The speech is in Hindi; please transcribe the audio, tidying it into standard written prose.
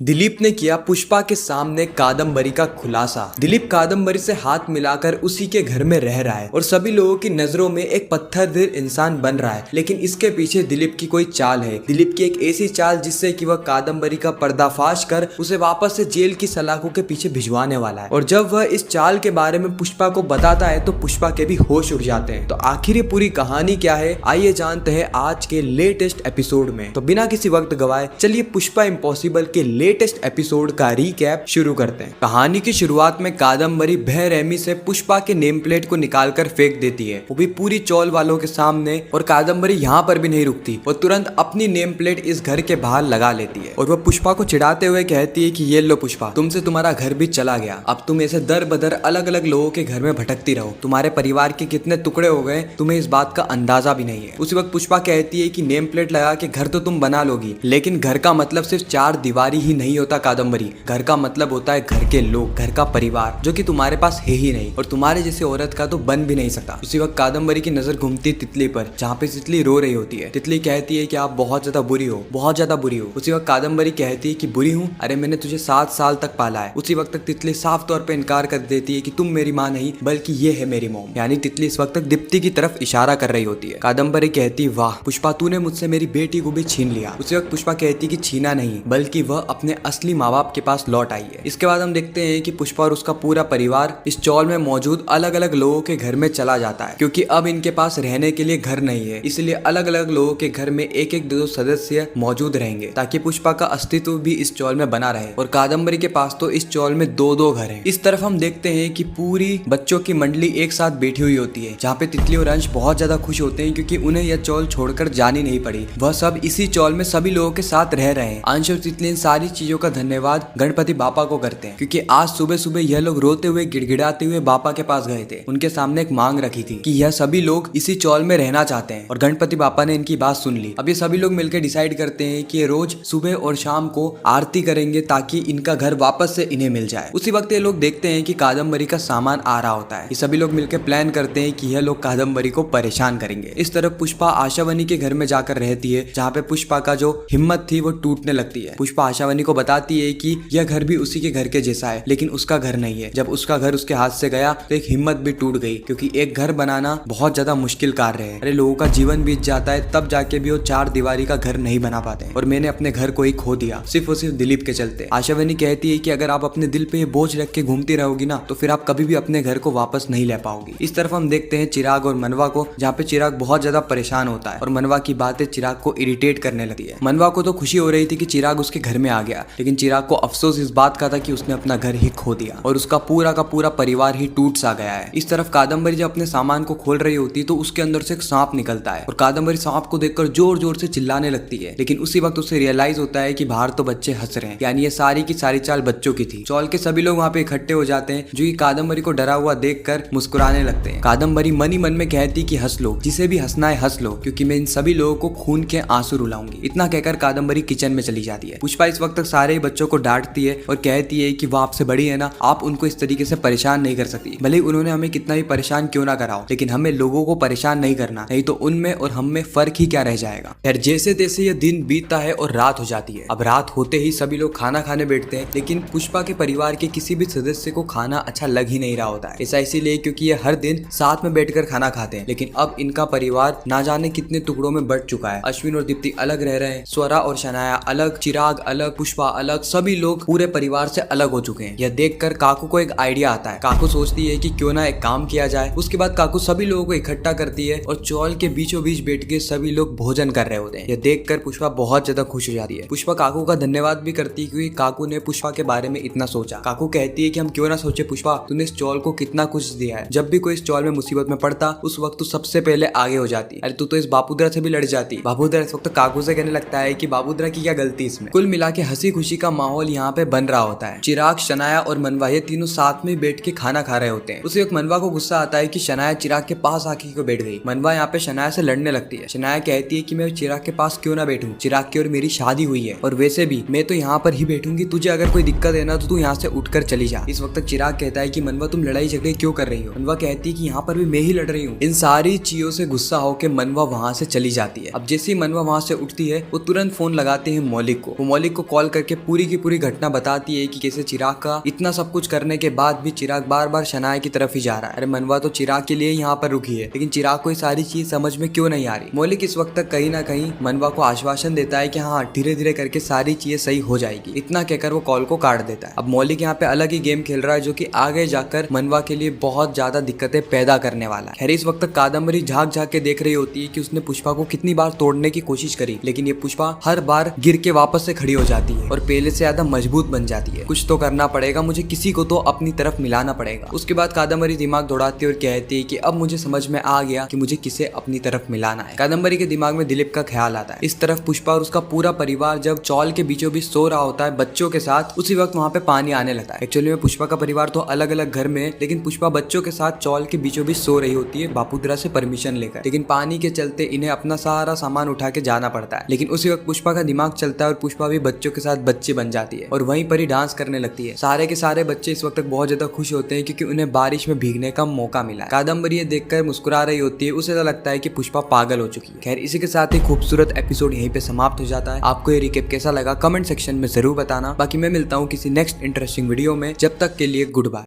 दिलीप ने किया पुष्पा के सामने कादम्बरी का खुलासा। दिलीप कादम्बरी से हाथ मिलाकर उसी के घर में रह रहा है और सभी लोगों की नजरों में एक पत्थर दिल इंसान बन रहा है, लेकिन इसके पीछे दिलीप की कोई चाल है। दिलीप की एक ऐसी चाल जिससे कि वह कादम्बरी का पर्दाफाश कर उसे वापस से जेल की सलाखों के पीछे भिजवाने वाला है। और जब वह इस चाल के बारे में पुष्पा को बताता है तो पुष्पा के भी होश उड़ जाते हैं। तो आखिर ये पूरी कहानी क्या है, आइए जानते हैं आज के लेटेस्ट एपिसोड में। तो बिना किसी वक्त गवाए चलिए पुष्पा इम्पॉसिबल के लेटेस्ट एपिसोड का रीकैप शुरू करते हैं। कहानी की शुरुआत में कादम्बरी बेरहमी से पुष्पा के नेम प्लेट को निकालकर फेंक देती है, वो भी पूरी चौल वालों के सामने। और कादम्बरी यहाँ पर भी नहीं रुकती, वो तुरंत अपनी नेम प्लेट इस घर के बाहर लगा लेती है और वह पुष्पा को चिढ़ाते हुए कहती है कि ये लो पुष्पा, तुमसे तुम्हारा घर भी चला गया, अब तुम ऐसे दर बदर अलग अलग लोगों के घर में भटकती रहो, तुम्हारे परिवार के कितने टुकड़े हो गए तुम्हें इस बात का अंदाजा भी नहीं है। उसी वक्त पुष्पा कहती है कि नेम प्लेट लगा के घर तो तुम बना लोगी, लेकिन घर का मतलब सिर्फ चार दीवारी ही नहीं होता कादम्बरी, घर का मतलब होता है घर के लोग, घर का परिवार, जो कि तुम्हारे पास है ही नहीं और तुम्हारे जैसे औरत का तो बन भी नहीं सकता। उसी वक्त कादम्बरी की नजर घूमती तितली पर, जहाँ पे तितली रो रही होती है। तितली कहती है कि आप बहुत ज्यादा बुरी हो, बहुत ज्यादा बुरी हो। उसी वक्त कादम्बरी कहती है कि बुरी हूँ, अरे मैंने तुझे 7 साल तक पाला है। उसी वक्त तक तितली साफ तौर पर इनकार कर देती है कि तुम मेरी माँ नहीं बल्कि ये है मेरी मॉम, यानी तितली इस वक्त तक दीप्ति की तरफ इशारा कर रही होती है। कादम्बरी कहती वाह पुष्पा, तूने मुझसे मेरी बेटी को भी छीन लिया। उसी वक्त पुष्पा कहती कि छीना नहीं बल्कि वह अपने असली माँ बाप के पास लौट आई है। इसके बाद हम देखते हैं कि पुष्पा और उसका पूरा परिवार इस चौल में मौजूद अलग अलग लोगों के घर में चला जाता है, क्योंकि अब इनके पास रहने के लिए घर नहीं है, इसलिए अलग अलग लोगों के घर में एक एक दो सदस्य मौजूद रहेंगे ताकि पुष्पा का अस्तित्व भी इस चौल में बना रहे। और कादम्बरी के पास तो इस चौल में दो दो घर हैं। इस तरफ हम देखते हैं कि पूरी बच्चों की मंडली एक साथ बैठी हुई होती है, जहाँ पे तितली और अंश बहुत ज्यादा खुश होते हैं क्योंकि उन्हें यह चौल छोड़कर जानी नहीं पड़ी। वह सब इसी चौल में सभी लोगों के साथ रह रहे हैं। अंश और तितली इन सारी चीजों का धन्यवाद गणपति बापा को करते हैं, क्योंकि आज सुबह सुबह यह लोग रोते हुए गिड़गिड़ाते हुए बापा के पास गए थे। उनके सामने एक मांग रखी थी कि यह सभी लोग इसी चौल में रहना चाहते हैं और गणपति बापा ने इनकी बात सुन ली। अब ये सभी लोग मिलकर डिसाइड करते हैं कि ये रोज सुबह और शाम को आरती करेंगे ताकि इनका घर वापस से इन्हें मिल जाए। उसी वक्त ये लोग देखते हैं कि कादम्बरी का सामान आ रहा होता है। ये सभी लोग मिलकर प्लान करते हैं कि यह लोग कादम्बरी को परेशान करेंगे। इस तरफ पुष्पा आशावनी के घर में जाकर रहती है, जहाँ पे पुष्पा का जो हिम्मत थी वो टूटने लगती है। पुष्पा आशावनी को बताती है कि यह घर भी उसी के घर के जैसा है, लेकिन उसका घर नहीं है। जब उसका घर उसके हाथ से गया तो एक हिम्मत भी टूट गई, क्योंकि एक घर बनाना बहुत ज्यादा मुश्किल कार्य है। अरे लोगों का जीवन बीत जाता है तब जाके भी वो चार दीवारी का घर नहीं बना पाते, और मैंने अपने घर को ही खो दिया सिर्फ और सिर्फ दिलीप के चलते। आशावनी कहती है कि अगर आप अपने दिल पे ये बोझ रख के घूमती रहोगी ना तो फिर आप कभी भी अपने घर को वापस नहीं ले पाओगी। इस तरफ हम देखते हैं चिराग और मनवा को, जहाँ पे चिराग बहुत ज्यादा परेशान होता है और मनवा की बातें चिराग को इरिटेट करने लगती है। मनवा को तो खुशी हो रही थी कि चिराग उसके घर में आ गया, लेकिन चिराग को अफसोस इस बात का था कि उसने अपना घर ही खो दिया और उसका पूरा का पूरा परिवार ही टूट सा गया है। इस तरफ कादम्बरी जब अपने सामान को खोल रही होती है तो उसके अंदर से एक सांप निकलता है और कादम्बरी सांप को देखकर जोर जोर से चिल्लाने लगती है, लेकिन उसी वक्त उसे रियलाइज होता है कि बाहर तो बच्चे हंस रहे हैं, यानी ये सारी की सारी चाल बच्चों की थी। चौल के सभी लोग वहाँ पे इकट्ठे हो जाते हैं, जो कि कादम्बरी को डरा हुआ देखकर मुस्कुराने लगते हैं। कादम्बरी मन ही मन में कहती कि हंस लो, जिसे भी हंसना है हंस लो, क्योंकि मैं इन सभी लोगों को खून के आंसू रुलाऊंगी। इतना कहकर कादम्बरी किचन में चली जाती है। पुष्पा इस वक्त तक सारे बच्चों को डांटती है और कहती है कि वो आपसे बड़ी है ना, आप उनको इस तरीके से परेशान नहीं कर सकती, भले उन्होंने हमें कितना भी परेशान क्यों ना कराओ, लेकिन हमें लोगों को परेशान नहीं करना, नहीं तो उनमें और हम में फर्क ही क्या रह जाएगा। यार जैसे तैसे ये दिन बीतता है और रात हो जाती है। अब रात होते ही सभी लोग खाना खाने बैठते हैं, लेकिन पुष्पा के परिवार के किसी भी सदस्य को खाना अच्छा लग ही नहीं रहा होता है। ऐसा इसीलिए क्योंकि ये हर दिन साथ में बैठकर खाना खाते हैं, लेकिन अब इनका परिवार ना जाने कितने टुकड़ों में बंट चुका है। अश्विन और दीप्ति अलग रह रहे हैं, स्वरा और शनाया अलग, चिराग अलग, पुष्पा अलग, सभी लोग पूरे परिवार से अलग हो चुके हैं। यह देखकर काकू को एक आइडिया आता है। काकू सोचती है कि क्यों ना एक काम किया जाए। उसके बाद काकू सभी लोगों को इकट्ठा करती है और चौल के बीचों बीच बैठ के सभी लोग भोजन कर रहे होते हैं। यह देखकर पुष्पा बहुत ज्यादा खुश हो जाती है। पुष्पा काकू का धन्यवाद भी करती है क्योंकि काकू ने पुष्पा के बारे में इतना सोचा। काकू कहती है कि हम क्यों ना सोचे पुष्पा, तूने इस चौल को कितना कुछ दिया है, जब भी कोई इस चौल में मुसीबत में पड़ता उस वक्त तू सबसे पहले आगे हो जाती। अरे तू तो इस बापूदरा से भी लड़ जाती। बापूदरा इस वक्त काकू से कहने लगता है कि बापूदरा की क्या गलती इसमें। कुल मिला के हंसी खुशी का माहौल यहाँ पे बन रहा होता है। चिराग, शनाया और मनवा ये तीनों साथ में बैठ के खाना खा रहे होते हैं। उसी वक्त मनवा को गुस्सा आता है कि शनाया चिराग के पास आके को बैठ गई। मनवा यहाँ पे शनाया से लड़ने लगती है। शनाया कहती है कि मैं चिराग के पास क्यों ना बैठूं, चिराग की और मेरी शादी हुई है और वैसे भी मैं तो यहाँ पर ही बैठूंगी, तुझे अगर कोई दिक्कत है ना तो तू यहाँ से उठकर चली जा। इस वक्त चिराग कहता है कि मनवा तुम लड़ाई झगड़े क्यों कर रही हो। मनवा कहती है कि यहाँ पर भी मैं ही लड़ रही हूँ। इन सारी चीजों से गुस्सा होकर मनवा वहाँ से चली जाती है। अब जैसे ही मनवा वहाँ से उठती है वो तुरंत फोन लगाते हैं मौलिक को। वो मौलिक को कॉल कॉल करके पूरी की पूरी घटना बताती है कि कैसे चिराग का इतना सब कुछ करने के बाद भी चिराग बार बार शनाया की तरफ ही जा रहा है। अरे मनवा तो चिराग के लिए यहाँ पर रुकी है, लेकिन चिराग को ये सारी चीज समझ में क्यों नहीं आ रही। मौलिक इस वक्त तक कहीं ना कहीं मनवा को आश्वासन देता है कि हाँ धीरे धीरे करके सारी चीजें सही हो जाएगी। इतना कहकर वो कॉल को काट देता है। अब मौलिक यहाँ पे अलग ही गेम खेल रहा है जो कि आगे जाकर मनवा के लिए बहुत ज्यादा दिक्कतें पैदा करने वाला है। खैर इस वक्त कादम्बरी झांक झांक के देख रही होती है कि उसने पुष्पा को कितनी बार तोड़ने की कोशिश करी, लेकिन ये पुष्पा हर बार गिर के वापस से खड़ी हो जाती है और पहले से ज्यादा मजबूत बन जाती है। कुछ तो करना पड़ेगा, मुझे किसी को तो अपनी तरफ मिलाना पड़ेगा। उसके बाद कादम्बरी दिमाग दौड़ाती है और कहती है कि अब मुझे समझ में आ गया कि मुझे किसे अपनी तरफ मिलाना है। कादम्बरी के दिमाग में दिलीप का ख्याल आता है। इस तरफ पुष्पा और उसका पूरा परिवार जब चौल के बीचों बीच सो रहा होता है बच्चों के साथ, उसी वक्त वहाँ पे पानी आने लगता है। एक्चुअली में पुष्पा का परिवार तो अलग अलग घर में है, लेकिन पुष्पा बच्चों के साथ चौल के बीचों बीच सो रही होती है बापूदरा से परमिशन लेकर। लेकिन पानी के चलते इन्हें अपना सारा सामान उठा के जाना पड़ता है। लेकिन उसी वक्त पुष्पा का दिमाग चलता है और पुष्पा भी बच्चों के साथ बच्ची बन जाती है और वहीं पर ही डांस करने लगती है। सारे के सारे बच्चे इस वक्त बहुत ज्यादा खुश होते हैं क्योंकि उन्हें बारिश में भीगने का मौका मिला है। कादम्बरी ये देखकर मुस्कुरा रही होती है, उसे तो लगता है कि पुष्पा पागल हो चुकी है। खैर इसी के साथ ही खूबसूरत एपिसोड यहीं पे समाप्त हो जाता है। आपको ये रिकेप कैसा लगा कमेंट सेक्शन में जरूर बताना। बाकी मैं मिलता हूँ किसी नेक्स्ट इंटरेस्टिंग वीडियो में, जब तक के लिए गुड बाय।